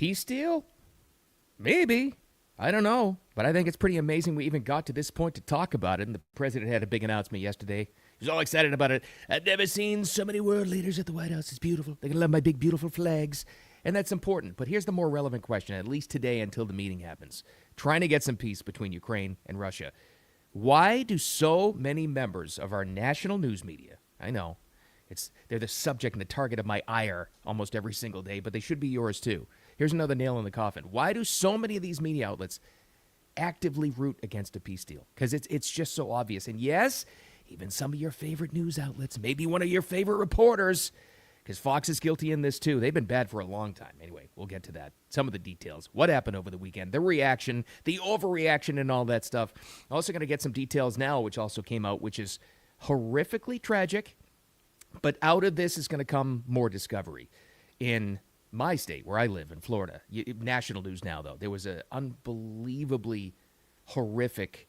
peace deal? Maybe. I don't know. But I think it's pretty amazing we even got to this point to talk about it. And the president had a big announcement yesterday. He was all excited about it. I've never seen so many world leaders at the White House. It's beautiful. They're going to love my big, beautiful flags. And that's important. But here's the more relevant question, at least today until the meeting happens. Trying to get some peace between Ukraine and Russia. Why do so many members of our national news media, I know, they're the subject and the target of my ire almost every single day, but they should be yours too. Here's another nail in the coffin. Why do so many of these media outlets actively root against a peace deal? Because it's just so obvious. And yes, even some of your favorite news outlets, maybe one of your favorite reporters, because Fox is guilty in this too. They've been bad for a long time. Anyway, we'll get to that. Some of the details. What happened over the weekend, the reaction, the overreaction and all that stuff. Also going to get some details now, which also came out, which is horrifically tragic. But out of this is going to come more discovery. In my state, where I live, in Florida, national news now, though, there was an unbelievably horrific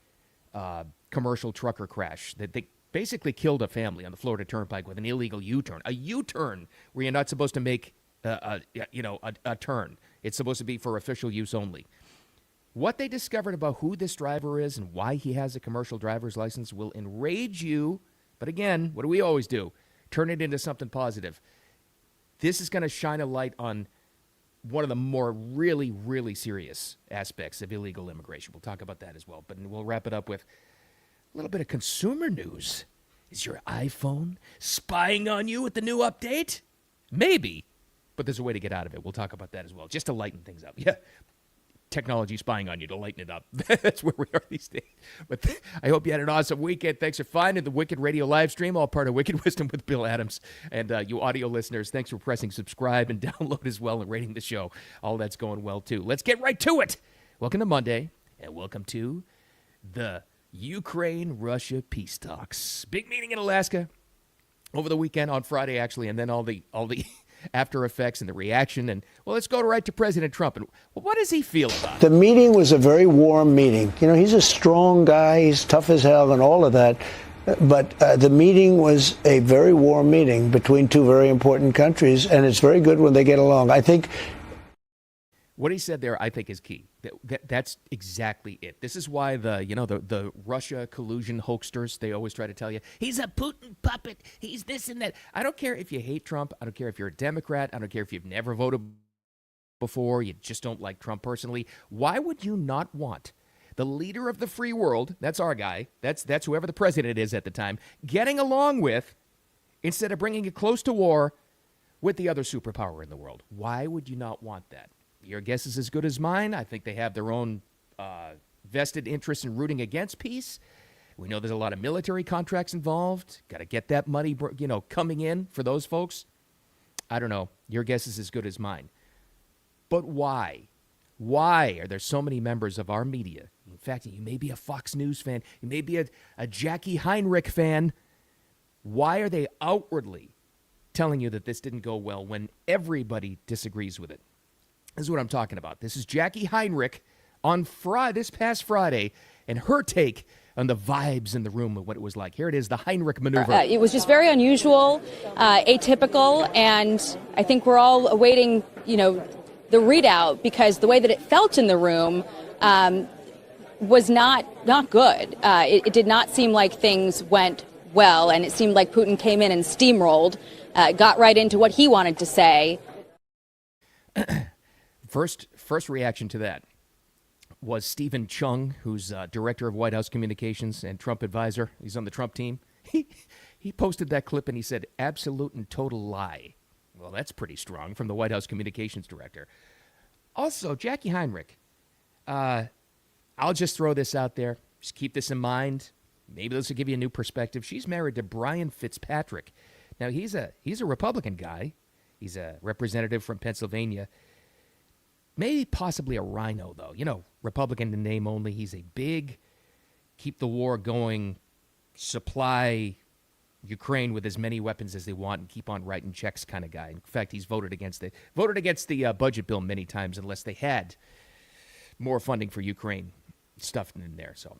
commercial trucker crash that they basically killed a family on the Florida Turnpike with an illegal U-turn. A U-turn where you're not supposed to make a turn. It's supposed to be for official use only. What they discovered about who this driver is and why he has a commercial driver's license will enrage you. But again, what do we always do? Turn it into something positive. This is going to shine a light on one of the more really, really serious aspects of illegal immigration. We'll talk about that as well. But we'll wrap it up with a little bit of consumer news. Is your iPhone spying on you with the new update? Maybe. But there's a way to get out of it. We'll talk about that as well, just to lighten things up. Yeah. Technology spying on you to lighten it up. That's where we are these days. But I hope you had an awesome weekend. Thanks for finding the Wicked Radio live stream, all part of Wicked Wisdom with Bill Adams. And you audio listeners, thanks for pressing subscribe and download as well and rating the show. All that's going well, too. Let's get right to it. Welcome to Monday, and welcome to the Ukraine-Russia peace talks. Big meeting in Alaska over the weekend, on Friday, actually, and then all the after effects and the reaction. And, well, let's go right to President Trump. And what does he feel about it? The meeting was a very warm meeting. You know, he's a strong guy. He's tough as hell and all of that. But the meeting was a very warm meeting between two very important countries, and it's very good when they get along. I think what he said there, I think, is key. That's exactly it. This is why the Russia collusion hoaxsters, they always try to tell you, he's a Putin puppet, he's this and that. I don't care if you hate Trump. I don't care if you're a Democrat. I don't care if you've never voted before. You just don't like Trump personally. Why would you not want the leader of the free world, that's our guy, that's whoever the president is at the time, getting along with, instead of bringing it close to war, with the other superpower in the world? Why would you not want that? Your guess is as good as mine. I think they have their own vested interest in rooting against peace. We know there's a lot of military contracts involved. Got to get that money, coming in for those folks. I don't know. Your guess is as good as mine. But why? Why are there so many members of our media? In fact, you may be a Fox News fan. You may be a Jackie Heinrich fan. Why are they outwardly telling you that this didn't go well when everybody disagrees with it? This is what I'm talking about. This is Jackie Heinrich on this past Friday, and her take on the vibes in the room and what it was like. Here it is, the Heinrich maneuver. It was just very unusual, atypical, and I think we're all awaiting, the readout, because the way that it felt in the room was not good. It did not seem like things went well, and it seemed like Putin came in and steamrolled, got right into what he wanted to say. First reaction to that was Stephen Chung, who's director of White House communications and Trump advisor. He's on the Trump team. He posted that clip and he said, "Absolute and total lie." Well, that's pretty strong from the White House communications director. Also, Jackie Heinrich, I'll just throw this out there. Just keep this in mind. Maybe this will give you a new perspective. She's married to Brian Fitzpatrick. Now, he's a Republican guy. He's a representative from Pennsylvania. Maybe possibly a rhino, though. Republican in name only. He's a big, keep the war going, supply Ukraine with as many weapons as they want and keep on writing checks kind of guy. In fact, he's voted against the budget bill many times unless they had more funding for Ukraine stuffed in there. So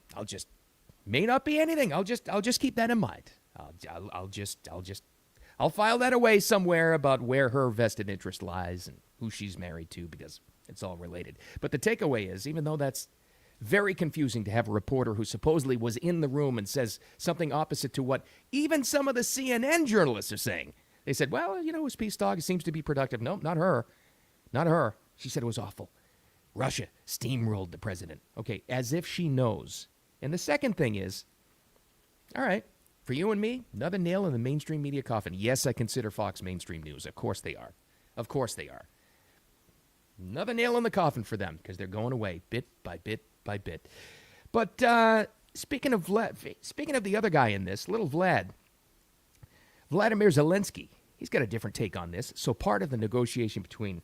may not be anything. I'll just keep that in mind. I'll file that away somewhere about where her vested interest lies and who she's married to, because It's all related. But the takeaway is, even though that's very confusing to have a reporter who supposedly was in the room and says something opposite to what even some of the CNN journalists are saying. They said, well, it was peace talk. It seems to be productive. No, not her. Not her. She said it was awful. Russia steamrolled the president. Okay, as if she knows. And the second thing is, all right, for you and me, another nail in the mainstream media coffin. Yes, I consider Fox mainstream news. Of course they are. Of course they are. Another nail in the coffin for them because they're going away bit by bit by bit. But speaking of the other guy in this, little Vladimir Zelensky, he's got a different take on this. So part of the negotiation between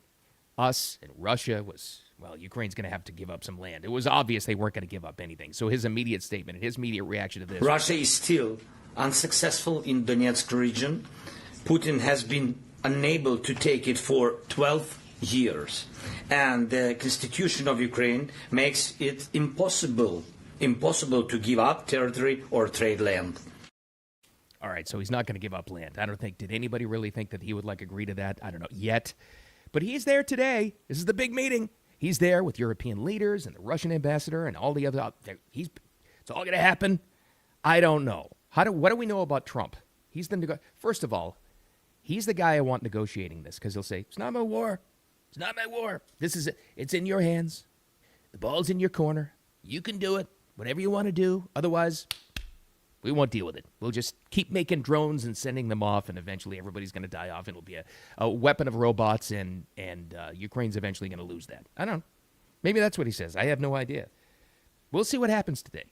us and Russia was, well, Ukraine's going to have to give up some land. It was obvious they weren't going to give up anything. So his immediate statement and his immediate reaction to this. Russia is still unsuccessful in Donetsk region. Putin has been unable to take it for 12 years. And the constitution of Ukraine makes it impossible to give up territory or trade land. All right, so he's not going to give up land. I don't think, did anybody really think that he would agree to that? I don't know, yet. But he's there today. This is the big meeting. He's there with European leaders and the Russian ambassador and all the other. It's all going to happen. I don't know. What do we know about Trump? First of all, he's the guy I want negotiating this because he'll say, it's not my war. It's not my war. This is it. It's in your hands. The ball's in your corner. You can do it. Whatever you want to do. Otherwise, we won't deal with it. We'll just keep making drones and sending them off, and eventually everybody's going to die off. It'll be a weapon of robots, and Ukraine's eventually going to lose that. I don't know. Maybe that's what he says. I have no idea. We'll see what happens today.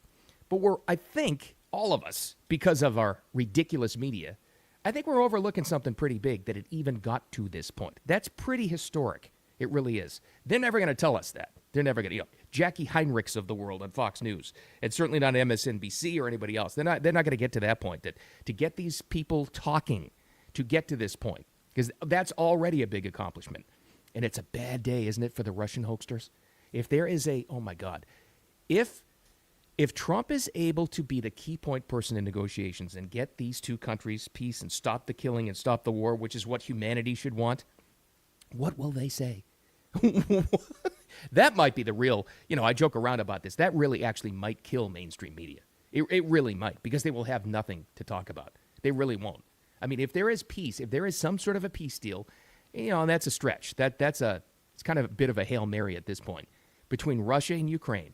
But I think, all of us, because of our ridiculous media, I think we're overlooking something pretty big that it even got to this point. That's pretty historic. It really is. They're never going to tell us that. They're never going to, Jackie Heinrichs of the world on Fox News, and certainly not MSNBC or anybody else. They're not going to get to that point, that to get these people talking, to get to this point, because that's already a big accomplishment. And it's a bad day, isn't it, for the Russian hoaxsters? If there is oh my God, if Trump is able to be the key point person in negotiations and get these two countries peace and stop the killing and stop the war, which is what humanity should want, what will they say? That might be the real, I joke around about this. That really actually might kill mainstream media. It really might, because they will have nothing to talk about. They really won't. I mean, if there is peace, if there is some sort of a peace deal, and that's a stretch. It's kind of a bit of a Hail Mary at this point. Between Russia and Ukraine,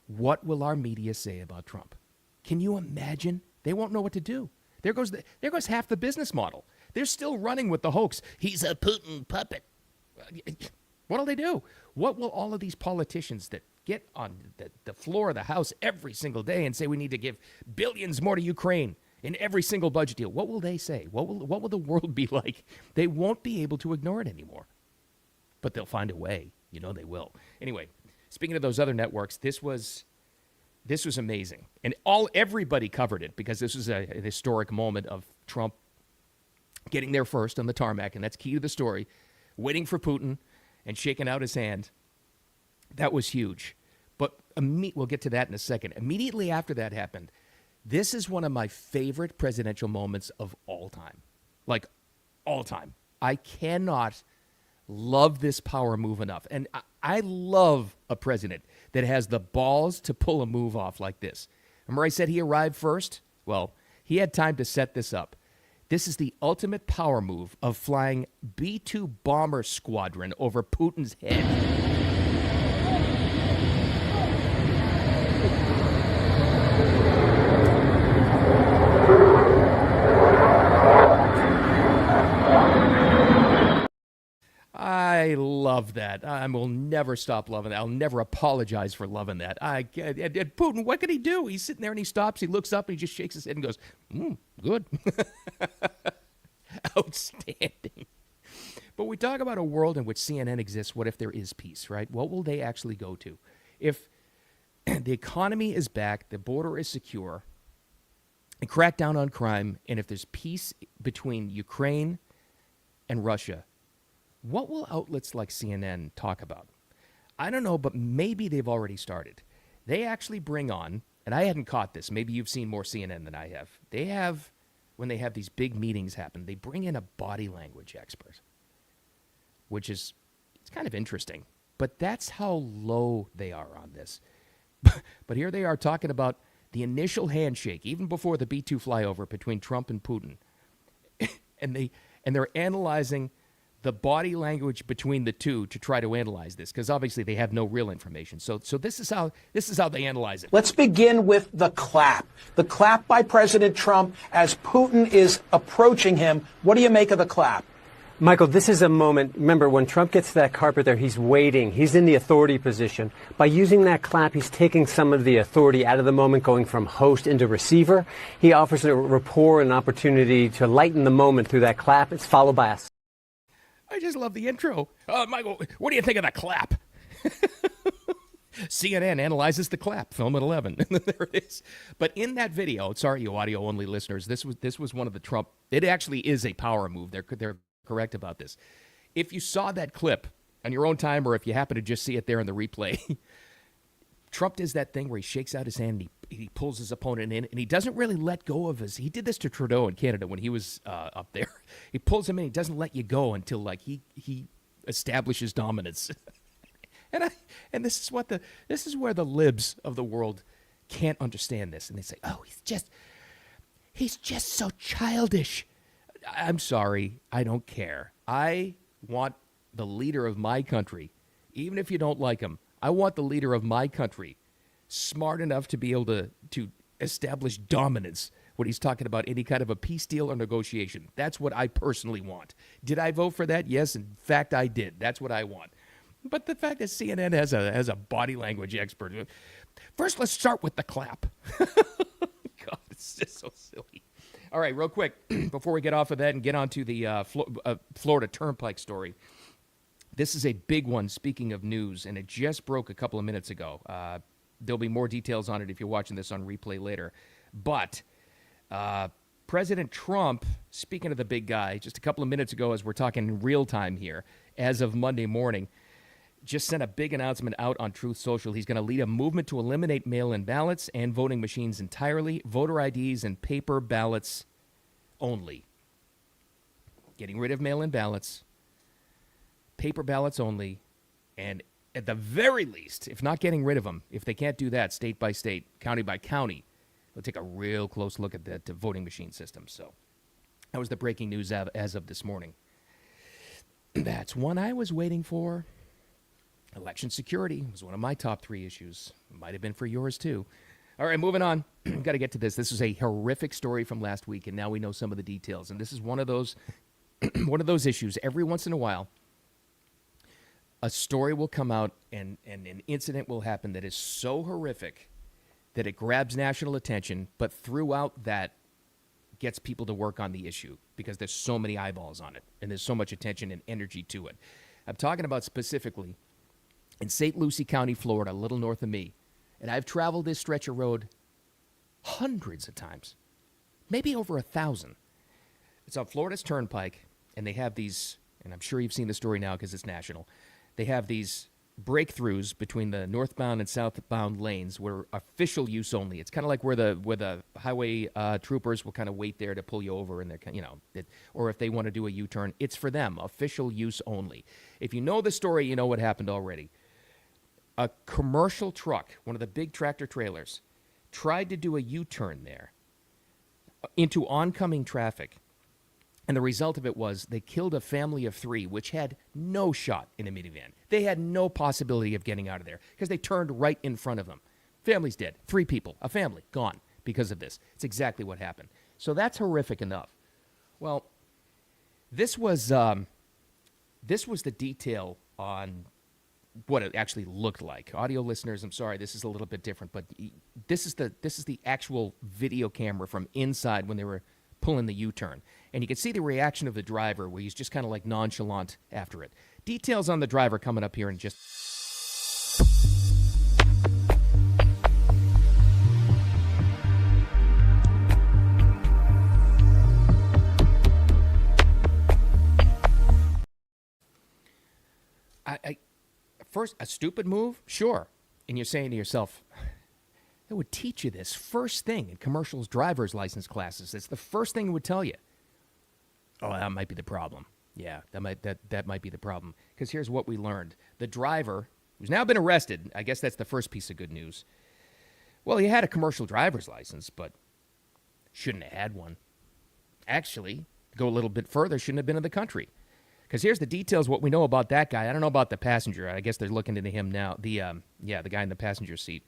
what will our media say about Trump? Can you imagine? They won't know what to do. There goes half the business model. They're still running with the hoax. He's a Putin puppet. What'll they do? What will all of these politicians that get on the floor of the House every single day and say we need to give billions more to Ukraine in every single budget deal, what will they say? What will the world be like? They won't be able to ignore it anymore. But they'll find a way. They will. Anyway, speaking of those other networks, this was amazing. And everybody covered it because this was a historic moment of Trump getting there first on the tarmac, and that's key to the story, waiting for Putin and shaking out his hand. That was huge. But we'll get to that in a second. Immediately after that happened, this is one of my favorite presidential moments of all time. Like, all time. I cannot love this power move enough. And I love a president that has the balls to pull a move off like this. Remember I said he arrived first? Well, he had time to set this up. This is the ultimate power move of flying B-2 bomber squadron over Putin's head. I love that. I will never stop loving that. I'll never apologize for loving that. And Putin, what could he do? He's sitting there and he stops, he looks up and he just shakes his head and goes, good. Outstanding. But we talk about a world in which CNN exists. What if there is peace, right? What will they actually go to? If the economy is back, the border is secure, and crack down on crime, and if there's peace between Ukraine and Russia, what will outlets like CNN talk about? I don't know, but maybe they've already started. They actually bring on, and I hadn't caught this, maybe you've seen more CNN than I have. They have, when they have these big meetings happen, they bring in a body language expert, which is, it's kind of interesting. But that's how low they are on this. But here they are talking about the initial handshake, even before the B-2 flyover between Trump and Putin. and they're analyzing the body language between the two to try to analyze this, because obviously they have no real information. So this is how they analyze it. Let's begin with the clap. The clap by President Trump as Putin is approaching him. What do you make of the clap? Michael, this is a moment. Remember, when Trump gets to that carpet there, he's waiting. He's in the authority position. By using that clap, he's taking some of the authority out of the moment, going from host into receiver. He offers a rapport and an opportunity to lighten the moment through that clap. It's followed by a... I just love the intro. Michael, what do you think of the clap? CNN analyzes the clap. Film at 11. There it is. But in that video, sorry, you audio-only listeners, this was one of the Trump. It actually is a power move. They're correct about this. If you saw that clip on your own time, or if you happen to just see it there in the replay, Trump does that thing where he shakes out his hand and he pulls his opponent in, and he doesn't really let go of his. He did this to Trudeau in Canada when he was up there. He pulls him in. He doesn't let you go until like he establishes dominance. and this is where the libs of the world can't understand this, and they say, "Oh, he's just so childish." I'm sorry, I don't care. I want the leader of my country, even if you don't like him. I want the leader of my country smart enough to be able to establish dominance when he's talking about any kind of a peace deal or negotiation. That's what I personally want. Did I vote for that? Yes, in fact, I did. That's what I want. But the fact that CNN has a body language expert. First, let's start with the clap. God, it's just so silly. All right, real quick, before we get off of that and get on to the Florida Turnpike story. This is a big one, speaking of news, and it just broke a couple of minutes ago. There'll be more details on it if you're watching this on replay later. But President Trump, speaking of the big guy, just a couple of minutes ago, as we're talking in real time here, as of Monday morning, just sent a big announcement out on Truth Social. He's going to lead a movement to eliminate mail-in ballots and voting machines entirely, voter IDs and paper ballots only. Getting rid of mail-in ballots, paper ballots only, and at the very least, if not getting rid of them, if they can't do that state by state, county by county, they'll take a real close look at the voting machine system. So that was the breaking news as of this morning. That's one I was waiting for. Election security was one of my top 3 issues. Might have been for yours, too. All right, moving on. Got to get to this. This is a horrific story from last week, and now we know some of the details. And this is one of those issues. Every once in a while, a story will come out and an incident will happen that is so horrific that it grabs national attention, but throughout that gets people to work on the issue because there's so many eyeballs on it, and there's so much attention and energy to it. I'm talking about specifically in St. Lucie County, Florida, a little north of me. And I've traveled this stretch of road hundreds of times, maybe over 1,000. It's on Florida's Turnpike, and they have these, and I'm sure you've seen the story now because it's national, they have these breakthroughs between the northbound and southbound lanes where official use only. It's kind of like where the highway troopers will kind of wait there to pull you over, and they're or if they want to do a U-turn, it's for them, official use only. If you know the story, you know what happened already. A commercial truck, one of the big tractor trailers, tried to do a U-turn there into oncoming traffic. And the result of it was they killed a family of 3, which had no shot in a minivan. They had no possibility of getting out of there because they turned right in front of them. Family's dead. 3 people, a family, gone because of this. It's exactly what happened. So that's horrific enough. Well, this was the detail on what it actually looked like. Audio listeners, I'm sorry, this is a little bit different, but this is the actual video camera from inside when they were pulling the U-turn. And you can see the reaction of the driver where he's just kind of like nonchalant after it. Details on the driver coming up here in just... First, a stupid move? Sure. And you're saying to yourself, they would teach you this first thing in commercials driver's license classes. It's the first thing it would tell you. Oh, that might be the problem. Yeah, that might be the problem. Because here's what we learned: the driver, who's now been arrested, I guess that's the first piece of good news. Well, he had a commercial driver's license, but shouldn't have had one. Actually, go a little bit further, shouldn't have been in the country. Because here's the details, what we know about that guy. I don't know about the passenger. I guess they're looking into him now. The guy in the passenger seat.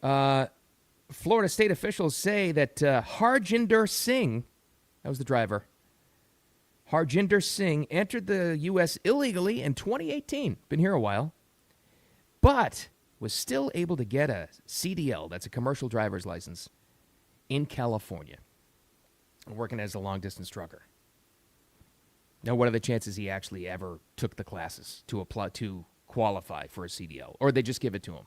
Florida state officials say that Harjinder Singh, that was the driver, Harjinder Singh entered the U.S. illegally in 2018. Been here a while. But was still able to get a CDL, that's a commercial driver's license, in California, working as a long-distance trucker. Now, what are the chances he actually ever took the classes to apply to qualify for a CDL? Or they just give it to him?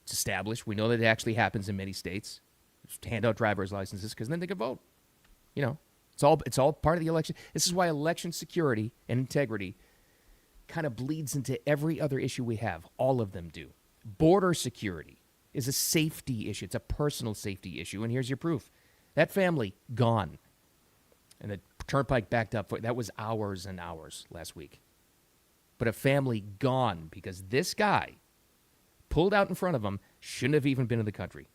It's established. We know that it actually happens in many states. Just hand out driver's licenses because then they can vote. You know, it's all part of the election. This is why election security and integrity kind of bleeds into every other issue we have. All of them do. Border security is a safety issue. It's a personal safety issue. And here's your proof. That family, gone. And the turnpike backed up. That was hours and hours last week. But a family gone because this guy pulled out in front of him, shouldn't have even been in the country.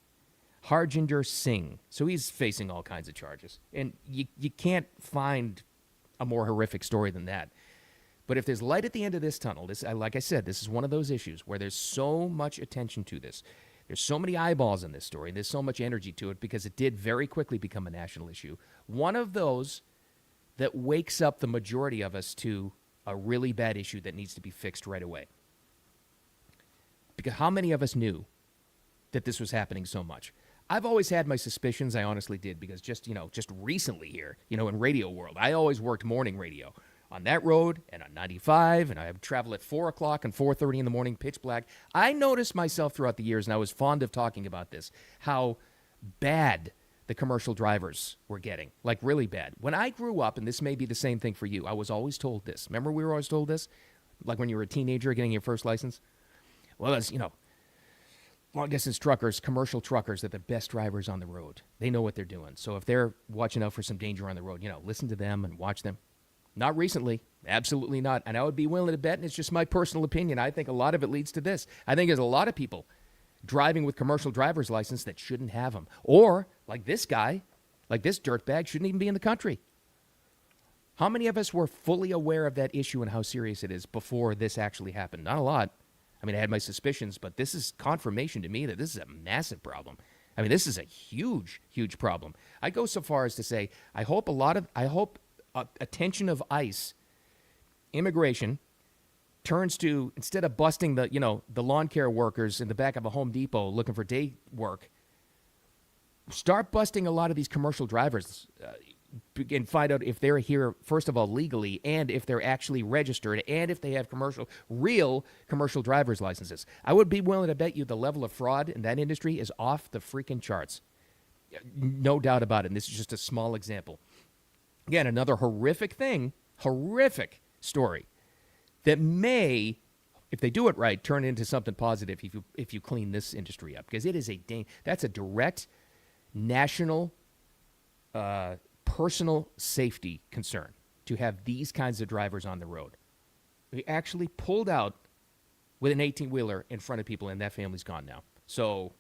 Harjinder Singh. So he's facing all kinds of charges. And you can't find a more horrific story than that. But if there's light at the end of this tunnel, like I said, this is one of those issues where there's so much attention to this. There's so many eyeballs in this story. There's so much energy to it because it did very quickly become a national issue. One of those that wakes up the majority of us to a really bad issue that needs to be fixed right away. Because how many of us knew that this was happening so much? I've always had my suspicions, I honestly did, because just recently here, in radio world, I always worked morning radio on that road and on 95, and I would travel at 4 o'clock and 4:30 in the morning, pitch black. I noticed myself throughout the years, and I was fond of talking about this, how bad the commercial drivers were getting, like really bad. When I grew up, and this may be the same thing for you, I was always told this. Remember we were always told this? Like when you were a teenager getting your first license? Well, that's, long-distance truckers, commercial truckers are the best drivers on the road. They know what they're doing. So if they're watching out for some danger on the road, listen to them and watch them. Not recently. Absolutely not. And I would be willing to bet, and it's just my personal opinion, I think a lot of it leads to this. I think there's a lot of people driving with commercial driver's license that shouldn't have them. Or, like this guy, like this dirtbag, shouldn't even be in the country. How many of us were fully aware of that issue and how serious it is before this actually happened? Not a lot. I had my suspicions, but this is confirmation to me that this is a massive problem. This is a huge, huge problem. I go so far as to say, I hope attention of ICE, immigration, turns to, instead of busting the lawn care workers in the back of a Home Depot looking for day work, start busting a lot of these commercial drivers and find out if they're here, first of all, legally, and if they're actually registered, and if they have real commercial driver's licenses. I would be willing to bet you the level of fraud in that industry is off the freaking charts. No doubt about it. And this is just a small example. Again, another horrific story that may, if they do it right, turn into something positive if you clean this industry up. Because it is that's a direct national personal safety concern to have these kinds of drivers on the road. We actually pulled out with an 18-wheeler in front of people, and that family's gone now. So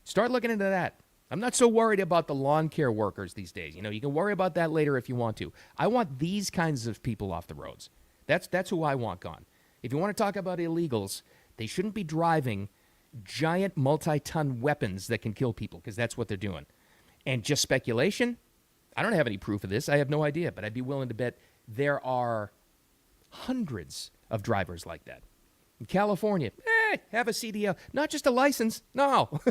start looking into that. I'm not so worried about the lawn care workers these days. You can worry about that later if you want to. I want these kinds of people off the roads. That's who I want gone. If you want to talk about illegals, they shouldn't be driving giant multi-ton weapons that can kill people, because that's what they're doing. And just speculation, I don't have any proof of this. I have no idea, but I'd be willing to bet there are hundreds of drivers like that. In California, have a CDL, not just a license. No.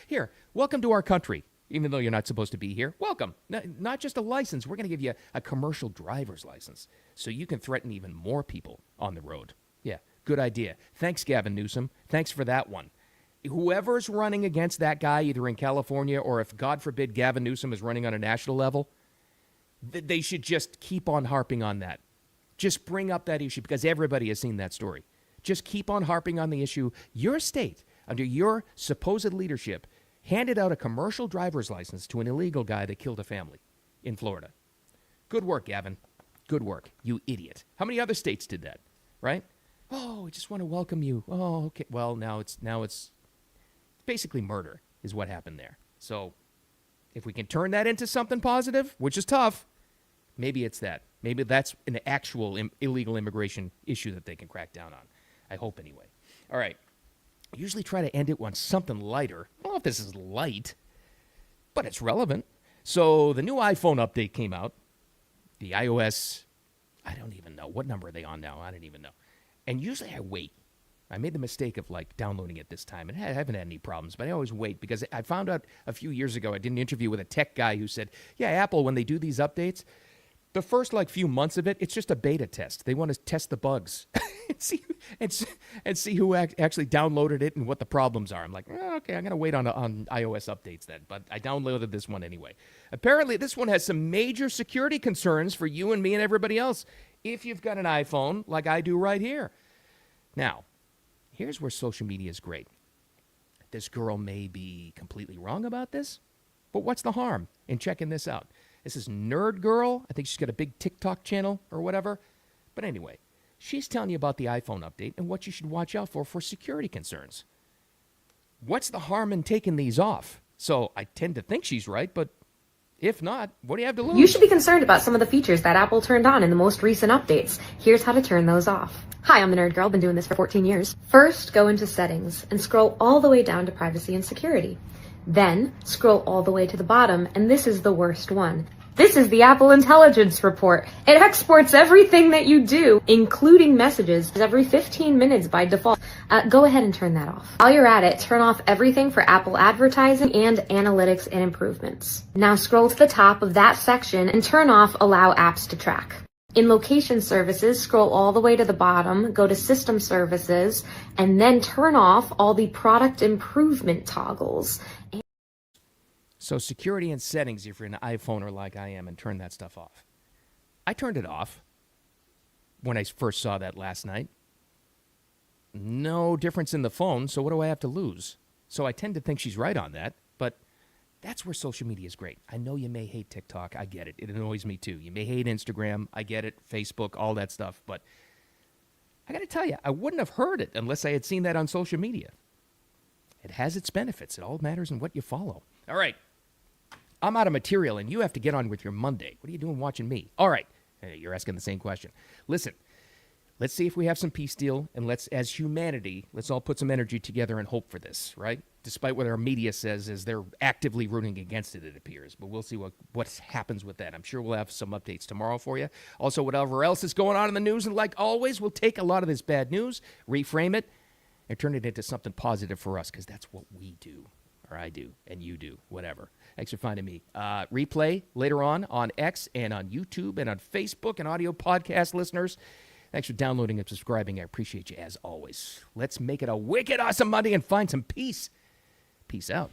Here, welcome to our country. Even though you're not supposed to be here, welcome. Not just a license. We're going to give you a commercial driver's license so you can threaten even more people on the road. Yeah, good idea. Thanks, Gavin Newsom. Thanks for that one. Whoever's running against that guy, either in California or if, God forbid, Gavin Newsom is running on a national level, they should just keep on harping on that. Just bring up that issue because everybody has seen that story. Just keep on harping on the issue. Your state, under your supposed leadership, handed out a commercial driver's license to an illegal guy that killed a family in Florida. Good work, Gavin. Good work, you idiot. How many other states did that, right? Oh, we just want to welcome you. Oh, okay. Well, now it's basically murder is what happened there. So if we can turn that into something positive, which is tough, maybe it's that. Maybe that's an actual illegal immigration issue that they can crack down on. I hope anyway. All right. I usually try to end it on something lighter. I don't know if this is light, but it's relevant. So the new iPhone update came out. The iOS, I don't even know. What number are they on now? I don't even know. And usually I wait. I made the mistake of downloading it this time, and I haven't had any problems, but I always wait because I found out a few years ago, I did an interview with a tech guy who said, yeah, Apple, when they do these updates, the first few months of it, it's just a beta test. They want to test the bugs and see who actually downloaded it and what the problems are. I'm like, okay, I'm going to wait on iOS updates then. But I downloaded this one anyway. Apparently, this one has some major security concerns for you and me and everybody else if you've got an iPhone like I do right here. Now, here's where social media is great. This girl may be completely wrong about this, but what's the harm in checking this out? This is Nerd Girl. I think she's got a big TikTok channel or whatever. But anyway, she's telling you about the iPhone update and what you should watch out for security concerns. What's the harm in taking these off? So I tend to think she's right, but if not, what do you have to lose? You should be concerned about some of the features that Apple turned on in the most recent updates. Here's how to turn those off. Hi, I'm the Nerd Girl. Been doing this for 14 years. First, go into Settings and scroll all the way down to Privacy and Security. Then, scroll all the way to the bottom, and this is the worst one. This is the Apple Intelligence Report. It exports everything that you do, including messages, every 15 minutes by default. Go ahead and turn that off. While you're at it, turn off everything for Apple advertising and analytics and improvements. Now scroll to the top of that section and turn off Allow Apps to Track. In Location Services, scroll all the way to the bottom, go to System Services, and then turn off all the product improvement toggles. So security and settings if you're an iPhoner like I am and turn that stuff off. I turned it off when I first saw that last night. No difference in the phone, so what do I have to lose? So I tend to think she's right on that, but that's where social media is great. I know you may hate TikTok. I get it. It annoys me too. You may hate Instagram. I get it. Facebook, all that stuff. But I got to tell you, I wouldn't have heard it unless I had seen that on social media. It has its benefits. It all matters in what you follow. All right. I'm out of material, and you have to get on with your Monday. What are you doing watching me? All right. Hey, you're asking the same question. Listen, let's see if we have some peace deal, and let's, as humanity, let's all put some energy together and hope for this, right? Despite what our media says, as they're actively rooting against it, it appears. But we'll see what happens with that. I'm sure we'll have some updates tomorrow for you. Also, whatever else is going on in the news, and like always, we'll take a lot of this bad news, reframe it, and turn it into something positive for us, because that's what we do. Or I do, and you do, whatever. Thanks for finding me. Replay later on X and on YouTube and on Facebook and audio podcast listeners. Thanks for downloading and subscribing. I appreciate you as always. Let's make it a wicked awesome Monday and find some peace. Peace out.